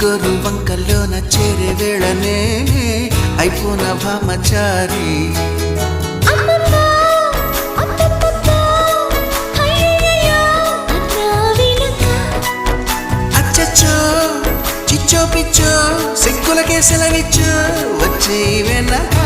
గోరు వంకల్లోన చేరే వేళనే అయిపోన భామచారి అచ్చచ్చో చిచ్చో పిచ్చో సిక్కుల కేసలనిచ్చో వచ్చే వెనక